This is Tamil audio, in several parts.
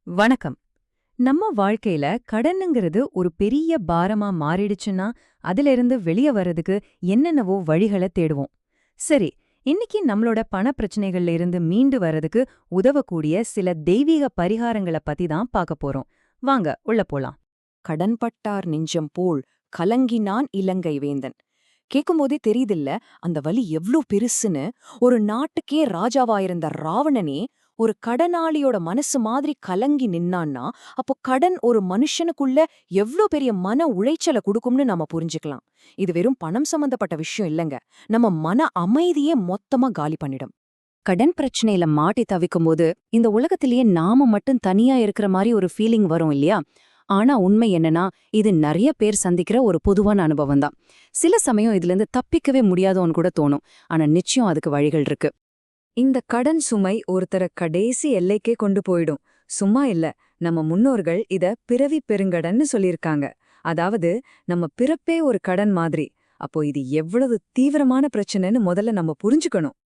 வணக்கம். நம்ம வாழ்க்கையில கடனுங்கிறது ஒரு பெரிய பாரமா மாறிடுச்சுன்னா, அதிலிருந்து வெளிய வர்றதுக்கு என்னென்னவோ வழிகள தேடுவோம். சரி, இன்னைக்கு நம்மளோட பண பிரச்சனைகள்ல இருந்து மீண்டு வர்றதுக்கு உதவக்கூடிய சில தெய்வீக பரிகாரங்கள பத்தி தான் பார்க்க போறோம். வாங்க உள்ள போலாம். கடன்பட்டார் நெஞ்சம் போல் கலங்கினான் இலங்கை வேந்தன். கேக்கும்போதே தெரியுதில்ல அந்த வலி எவ்ளோ பெருசுன்னு. ஒரு நாட்டுக்கே ராஜாவாயிருந்த ராவணனே ஒரு கடனாளியோட மனசு மாதிரி கலங்கி நின்னான்னா, அப்போ கடன் ஒரு மனுஷனுக்குள்ள எவ்ளோ பெரிய மன உளைச்சல குடுக்கும்னு நாம புரிஞ்சுக்கலாம். இது வெறும் பணம் சம்பந்தப்பட்ட விஷயம் இல்லங்க, நம்ம மன அமைதியே மொத்தமா காலி பண்ணிடும். கடன் பிரச்சனையில மாட்டி தவிக்கும்போது இந்த உலகத்திலேயே நாம மட்டும் தனியா இருக்கிற மாதிரி ஒரு ஃபீலிங் வரும் இல்லையா? ஆனா உண்மை என்னன்னா, இது நிறைய பேர் சந்திக்கிற ஒரு பொதுவான அனுபவம் தான். சில சமயம் இதுல இருந்து தப்பிக்கவே முடியாதோன்னு கூட தோணும். ஆனா நிச்சயம் அதுக்கு வழிகள் இருக்கு. இந்த கடன் சுமை ஒருத்தர கடைசி எல்லைக்கே கொண்டு போயிடும். சும்மா இல்ல, நம்ம முன்னோர்கள் இத பிறவி பெருங்கடன்னு சொல்லியிருக்காங்க. அதாவது நம்ம பிறப்பே ஒரு கடன் மாதிரி. அப்போ இது எவ்வளவு தீவிரமான பிரச்சனைன்னு முதல்ல நம்ம புரிஞ்சுக்கணும்.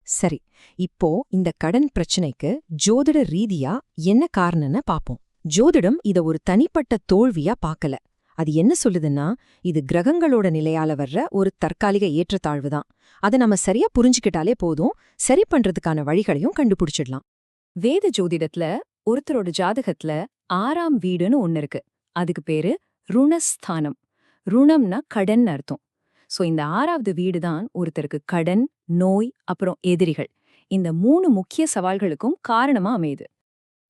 சரி, இப்போ இந்த கடன் பிரச்சனைக்கு ஜோதிட ரீதியா என்ன காரணம்னு பாப்போம். ஜோதிடம் இத ஒரு தனிப்பட்ட தோல்வியா பார்க்கல. அது என்ன சொல்லுதுன்னா, இது கிரகங்களோட நிலையால வர்ற ஒரு தற்காலிக ஏற்றத்தாழ்வு தான். அதை நம்ம சரியா புரிஞ்சுக்கிட்டாலே போதும், சரி பண்றதுக்கான வழிகளையும் கண்டுபிடிச்சிடலாம். வேத ஜோதிடத்துல ஒருத்தரோட ஜாதகத்துல 6ஆம் வீடுன்னு ஒன்னு இருக்கு. அதுக்கு பேரு ருணஸ்தானம். ருணம்னா கடன் அர்த்தம். சோ இந்த 6வது வீடு தான் ஒருத்தருக்கு கடன், நோய், அப்புறம் எதிரிகள், இந்த 3 முக்கிய சவால்களுக்கும் காரணமா அமையுது.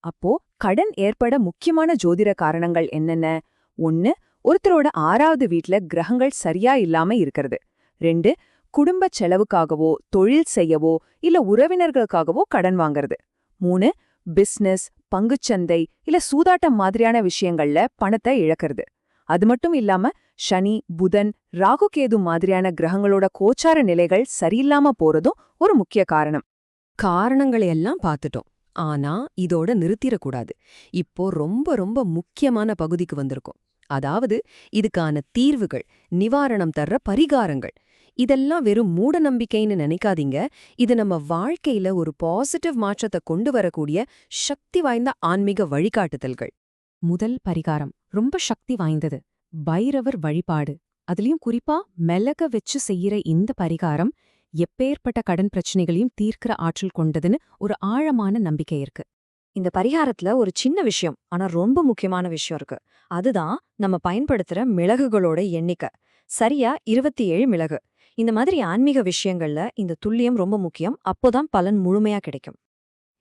அப்போ கடன் ஏற்பட முக்கியமான ஜோதிட காரணங்கள் என்னென்ன? 1, ஒருத்தரோட 6வது வீட்ல கிரகங்கள் சரியா இல்லாம இருக்கிறது. 2, குடும்ப செலவுக்காகவோ தொழில் செய்யவோ இல்ல உறவினர்களுக்காகவோ கடன் வாங்குறது. 3, பிசினஸ், பங்குச்சந்தை இல்ல சூதாட்டம் மாதிரியான விஷயங்கள்ல பணத்தை இழக்கிறது. அது மட்டும் இல்லாம சனி, புதன், ராகுகேது மாதிரியான கிரகங்களோட கோச்சார நிலைகள் சரியில்லாம போறதும் ஒரு முக்கிய காரணம். காரணங்களை எல்லாம் பார்த்துட்டோம். ஆனா இதோட நிறுத்திடக்கூடாது. இப்போ ரொம்ப ரொம்ப முக்கியமான பகுதிக்கு வந்திருக்கோம். அதாவது இதுக்கான தீர்வுகள், நிவாரணம் தர்ற பரிகாரங்கள். இதெல்லாம் வெறும் மூட நம்பிக்கைன்னு நினைக்காதீங்க. இது நம்ம வாழ்க்கையில ஒரு பாசிட்டிவ் மாற்றத்தை கொண்டு வரக்கூடிய சக்தி வாய்ந்த ஆன்மீக வழிகாட்டுதல்கள். முதல் பரிகாரம் ரொம்ப சக்தி வாய்ந்தது, பைரவர் வழிபாடு. அதுலயும் குறிப்பா மிளக வச்சு செய்யற இந்த பரிகாரம் எப்பேற்பட்ட கடன் பிரச்சனைகளையும் தீர்க்கிற ஆற்றல் கொண்டதுன்னு ஒரு ஆழமான நம்பிக்கை இருக்கு. இந்த பரிகாரத்துல ஒரு சின்ன விஷயம், ஆனா ரொம்ப முக்கியமான விஷயம் இருக்கு. அதுதான் நம்ம பயன்படுத்துற மிளகுகளோட எண்ணிக்கை. சரியா 27 மிளகு. இந்த மாதிரி ஆன்மீக விஷயங்கள்ல இந்த துல்லியம் ரொம்ப முக்கியம். அப்போதான் பலன் முழுமையா கிடைக்கும்.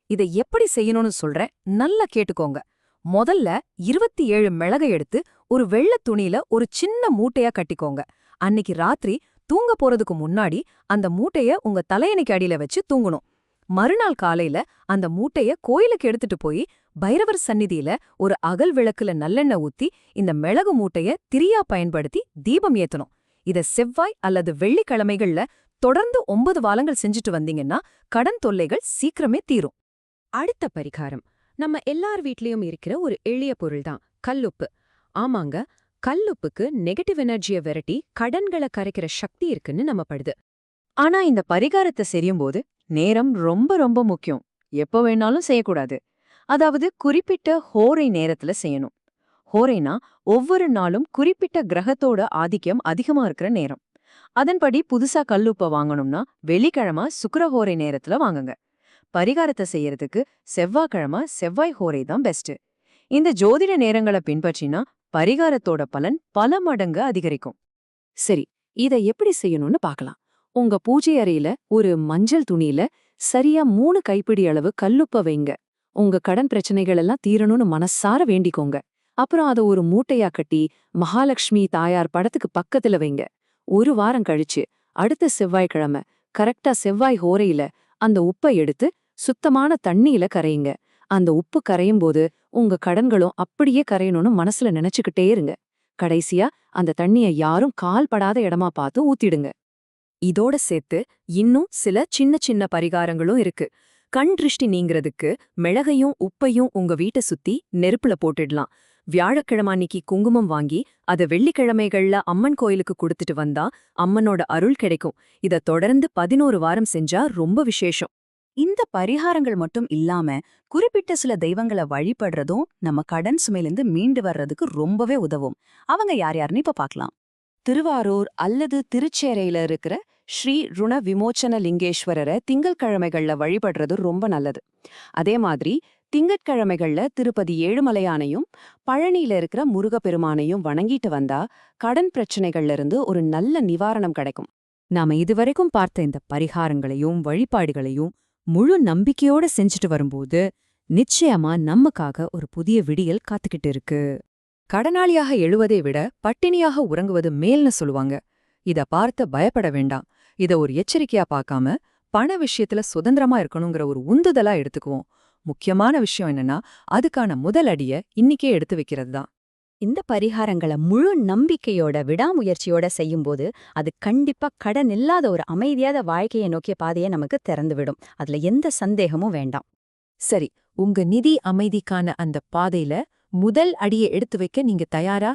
இதை எப்படி செய்யணும்னு சொல்றேன், நல்லா கேட்டுக்கோங்க. முதல்ல 27 மிளகை எடுத்து ஒரு வெள்ளை துணியில ஒரு சின்ன மூட்டையா கட்டிக்கோங்க. அன்னைக்கு ராத்திரி தூங்க போறதுக்கு முன்னாடி அந்த மூட்டைய உங்க தலையணைக்கு அடியில வச்சு தூங்கணும். மறுநாள் காலையில அந்த மூட்டைய கோயிலுக்கு எடுத்துட்டு போய் பைரவர் சந்நிதியில ஒரு அகல் விளக்குல நல்லெண்ணெய் ஊத்தி இந்த மிளகு மூட்டைய திரியா பயன்படுத்தி தீபம் ஏத்தணும். இத செவ்வாய் அல்லது வெள்ளிக்கிழமைகள்ல தொடர்ந்து 9 வாரங்கள் செஞ்சுட்டு வந்தீங்கன்னா கடன் தொல்லைகள் சீக்கிரமே தீரும். அடுத்த பரிகாரம் நம்ம எல்லார் வீட்லயும் இருக்கிற ஒரு எளிய பொருள்தான், கல்லுப்பு. ஆமாங்க, கல்லுப்புக்கு நெகட்டிவ் எனர்ஜியை விரட்டி கடன்களை கரைக்கிற சக்தி இருக்குன்னு நம்பப்படுது. ஆனா இந்த பரிகாரத்தை செய்யும்போது நேரம் ரொம்ப ரொம்ப முக்கியம். எப்போ வேணாலும் செய்யக்கூடாது. அதாவது குறிப்பிட்ட ஹோரை நேரத்துல செய்யணும். ஹோரைனா ஒவ்வொரு நாளும் குறிப்பிட்ட கிரகத்தோட ஆதிக்கம் அதிகமா இருக்கிற நேரம். அதன்படி புதுசா கல்லுப்ப வாங்கணும்னா வெள்ளிக்கிழமை சுக்கிரஹோரை நேரத்துல வாங்குங்க. பரிகாரத்தை செய்யறதுக்கு செவ்வாய்க்கிழமை செவ்வாய் ஹோரை தான் பெஸ்ட். இந்த ஜோதிட நேரங்களை பின்பற்றினா பரிகாரத்தோட பலன் பல மடங்கு அதிகரிக்கும். சரி, இதை எப்படி செய்யணும்னு பார்க்கலாம். உங்க பூஜை அறையில ஒரு மஞ்சள் துணியில சரியா 3 கைப்பிடி அளவு கல்லுப்ப வைங்க. உங்க கடன் பிரச்சனைகள் எல்லாம் தீரணும்னு மனசார வேண்டிக்கோங்க. அப்புறம் அதை ஒரு மூட்டையா கட்டி மகாலட்சுமி தாயார் படத்துக்கு பக்கத்துல வைங்க. ஒரு வாரம் கழிச்சு அடுத்த செவ்வாய்க்கிழமை கரெக்டா செவ்வாய் ஹோரையில அந்த உப்பை எடுத்து சுத்தமான தண்ணியில கரையுங்க. அந்த உப்பு கரையும் போது உங்க கடன்களும் அப்படியே கரையணும்னு மனசுல நினைச்சுக்கிட்டே இருங்க. கடைசியா அந்த தண்ணிய யாரும் கால் படாத இடமா பார்த்து ஊத்திடுங்க. இதோட சேர்த்து இன்னும் சில சின்ன சின்ன பரிகாரங்களும் இருக்கு. கண் திருஷ்டி நீங்கிறதுக்கு மிளகையும் உப்பையும் உங்க வீட்டை சுத்தி நெருப்புல போட்டுடலாம். வியாழக்கிழமை அன்னைக்கு குங்குமம் வாங்கி அத வெள்ளிக்கிழமைகள்ல அம்மன் கோயிலுக்கு கொடுத்துட்டு வந்தா அம்மனோட அருள் கிடைக்கும். இத தொடர்ந்து 11 வாரம் செஞ்சா ரொம்ப விசேஷம். இந்த பரிகாரங்கள் மட்டும் இல்லாம குறிப்பிட்ட சில தெய்வங்களை வழிபடுறதும் நம்ம கடன் சுமையிலிருந்து மீண்டு வர்றதுக்கு ரொம்பவே உதவும். அவங்க யார் யாருன்னு இப்ப பார்க்கலாம். திருவாரூர் அல்லது திருச்சேரையில இருக்கிற ஸ்ரீ ருண விமோச்சன லிங்கேஸ்வரரை திங்கட்கிழமைகள்ல வழிபடுறது ரொம்ப நல்லது. அதே மாதிரி திங்கட்கிழமைகள்ல திருப்பதி ஏழுமலையானையும் பழனியில இருக்கிற முருகப்பெருமானையும் வணங்கிட்டு வந்தா கடன் பிரச்சனைகள்ல இருந்து ஒரு நல்ல நிவாரணம் கிடைக்கும். நாம இதுவரைக்கும் பார்த்த இந்த பரிகாரங்களையும் வழிபாடுகளையும் முழு நம்பிக்கையோட செஞ்சுட்டு வரும்போது நிச்சயமா நமக்காக ஒரு புதிய விடியல் காத்துக்கிட்டு இருக்கு. கடனாளியாக எழுவதை விட பட்டினியாக உறங்குவது மேல்னு சொல்லுவாங்க. இத பார்த்து பயப்பட வேண்டாம். இத ஒரு எச்சரிக்கையா பார்க்காம பண விஷயத்துல சுதந்திரமா இருக்கணுங்கிற ஒரு உந்துதலா எடுத்துக்குவோம். முக்கியமான விஷயம் என்னன்னா, அதுக்கான முதல் அடிய இன்னிக்கே எடுத்து வைக்கிறது தான். இந்த பரிகாரங்களை முழு நம்பிக்கையோட விடாமுயற்சியோட செய்யும்போது அது கண்டிப்பா கடன் இல்லாத ஒரு அமைதியாத வாழ்க்கையை நோக்கிய பாதையை நமக்கு திறந்துவிடும். அதுல எந்த சந்தேகமும் வேண்டாம். சரி, உங்க நிதி அமைதிக்கான அந்த பாதையில முதல் அடியை எடுத்து வைக்க நீங்க தயாரா?